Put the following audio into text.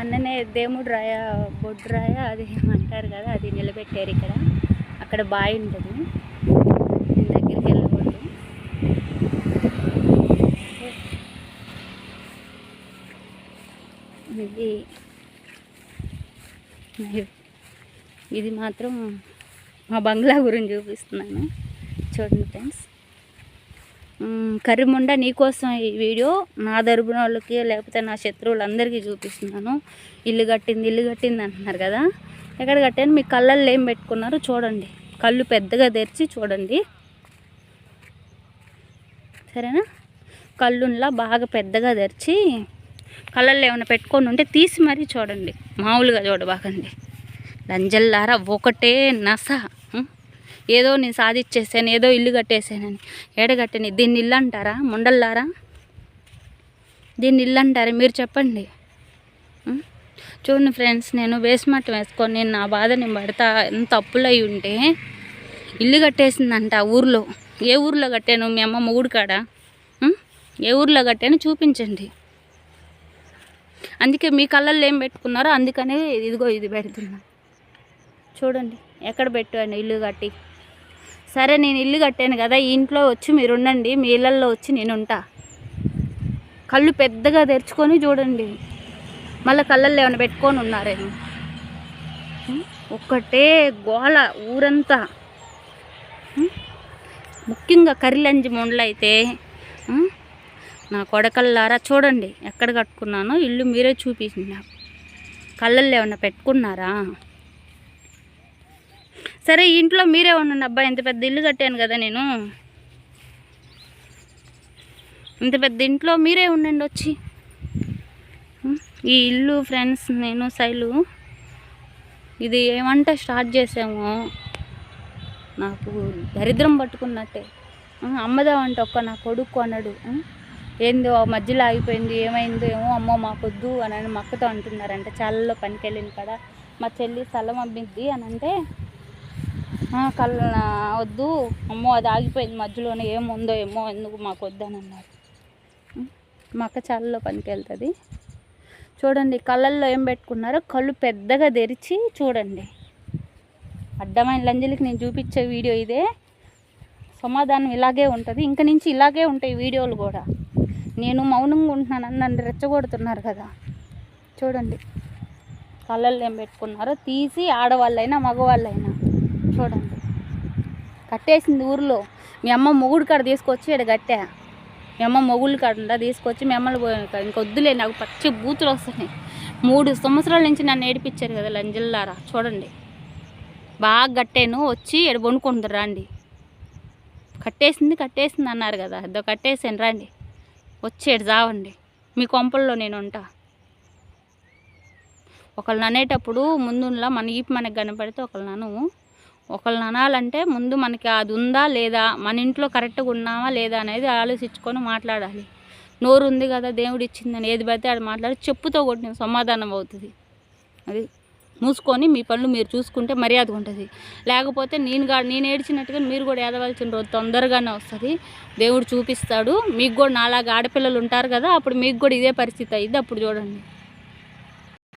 మొన్ననే దేవుడు రాయ బొడ్డు రాయ అది అంటారు కదా, అది నిలబెట్టారు ఇక్కడ. అక్కడ బావి ఉంటుంది, నేను దగ్గరికి వెళ్ళకూడదు. ఇది మాత్రం మా బంగ్లా గురించి చూపిస్తున్నాను, చూడండి ఫ్రెండ్స్. కర్రిముండ నీకోసం ఈ వీడియో నా తరపున వాళ్ళకి లేకపోతే నా శత్రువులందరికీ చూపిస్తున్నాను. ఇల్లు కట్టింది అంటున్నారు కదా, ఎక్కడ కట్టాను? మీ కళ్ళల్లో ఏం పెట్టుకున్నారు చూడండి, కళ్ళు పెద్దగా తెరిచి చూడండి, సరేనా? కళ్ళులా బాగా పెద్దగా తెరిచి కళ్ళల్లో ఏమైనా పెట్టుకొని ఉంటే తీసి మరీ చూడండి, మామూలుగా చూడబాకండి. లంజల్లారా ఒకటే నస, ఏదో నేను సాధించేసాను, ఏదో ఇల్లు కట్టేసానని. ఏడగట్టని దీన్ని ఇల్లు అంటారా? ముండల్లారా, దీన్ని ఇల్లు అంటారా? మీరు చెప్పండి. చూడండి ఫ్రెండ్స్, నేను వేసుమట్టం వేసుకొని నేను నా బాధ నేను పడతా. ఎంత అప్పులు అయి ఉంటే ఇల్లు కట్టేసిందంట ఊర్లో. ఏ ఊర్లో కట్టాను? మీ అమ్మ మొగుడు కాడ ఏ ఊర్లో కట్టాను చూపించండి. అందుకే మీ కళ్ళల్లో ఏం పెట్టుకున్నారో అందుకనే ఇదిగో ఇది పెడుతున్నా చూడండి. ఎక్కడ పెట్టాను ఇల్లు కట్టి? సరే నేను ఇల్లు కట్టాను కదా, ఈ ఇంట్లో వచ్చి మీరు ఉండండి, మీ ఇళ్ళల్లో వచ్చి నేను ఉంటా. కళ్ళు పెద్దగా తెరుచుకొని చూడండి, మళ్ళీ కళ్ళల్లో ఏమైనా పెట్టుకొని ఉన్నారేమో. ఒక్కటే గోల ఊరంతా. ముఖ్యంగా కర్రిలంజి ముండలైతే నా కొడకల్లారా చూడండి ఎక్కడ కట్టుకున్నానో ఇల్లు. మీరే చూపించింది నాకు. కళ్ళల్లో ఏమన్నా పెట్టుకున్నారా? సరే ఇంట్లో మీరే ఉండండి. అబ్బాయి ఇంత పెద్ద ఇల్లు కట్టాను కదా నేను, ఇంత పెద్ద ఇంట్లో మీరే ఉండండి వచ్చి. ఈ ఇల్లు ఫ్రెండ్స్, నేను శైలు ఇది ఏమంటే స్టార్ట్ చేసాము, నాకు దరిద్రం పట్టుకున్నట్టే. అమ్మదామంటే ఒక్క నా కొడుకు అన్నాడు. ఏందో మధ్యలో ఆగిపోయింది, ఏమైందో ఏమో, అమ్మో మాకొద్దు అని మా అక్కతో అంటున్నారంటే. చాలలో పనికి వెళ్ళిన కదా మా చెల్లి స్థలం అమ్మిద్ది అని అంటే, కళ్ళ వద్దు అమ్మో అది ఆగిపోయింది మధ్యలోనే, ఏముందో ఏమో, ఎందుకు మాకు వద్దని అన్నారు. మా అక్క చాలలో పనికి వెళ్తుంది. చూడండి కళ్ళల్లో ఏం పెట్టుకున్నారో, కళ్ళు పెద్దగా తెరిచి చూడండి. అడ్డమైన లంజలికి నేను చూపించే వీడియో ఇదే. సమాధానం ఇలాగే ఉంటుంది, ఇంక నుంచి ఇలాగే ఉంటాయి వీడియోలు కూడా. నేను మౌనంగా ఉంటున్నానని నన్ను రెచ్చగొడుతున్నారు కదా. చూడండి కళ్ళల్లో ఏం పెట్టుకున్నారో తీసి, ఆడవాళ్ళైనా మగవాళ్ళైనా చూడండి. కట్టేసింది ఊర్లో. మీ అమ్మ మొగుడు కాడ తీసుకొచ్చి ఇక్కడ కట్టా. మీ అమ్మ మొగుళ్ళు కాడ తీసుకొచ్చి మీ అమ్మలు ఇంకొద్దులే, నాకు పచ్చి బూతులు వస్తున్నాయి. 3 సంవత్సరాల నుంచి నన్ను ఏడిపించారు కదా లంజల్లారా. చూడండి బాగా కట్టాను, వచ్చి ఇక్కడ వండుకుంటారు రండి. కట్టేసింది అన్నారు కదా, అదో కట్టేసాను రండి, వచ్చేడు చావండి. మీ కొంపల్లో నేను ఉంటా. ఒకళ్ళని అనేటప్పుడు ముందులా మన ఈపు మనకు కనపడితే ఒకళ్ళని అనాలంటే ముందు మనకి అది ఉందా లేదా, మన ఇంట్లో కరెక్ట్గా ఉన్నామా లేదా అనేది ఆలోచించుకొని మాట్లాడాలి. నోరు ఉంది కదా దేవుడు ఇచ్చిందని ఏది పడితే అది మాట్లాడి చెప్పుతో కొట్టిన సమాధానం అవుతుంది. అది మూసుకొని మీ పనులు మీరు చూసుకుంటే మర్యాదగా ఉంటుంది. లేకపోతే నేను ఏడ్చినట్టుగా మీరు కూడా ఏడవలసిన రోజు తొందరగానే వస్తుంది. దేవుడు చూపిస్తాడు. మీకు కూడా నాలాగా ఆడపిల్లలు ఉంటారు కదా, అప్పుడు మీకు కూడా ఇదే పరిస్థితి అయ్యిద్ది. అప్పుడు చూడండి.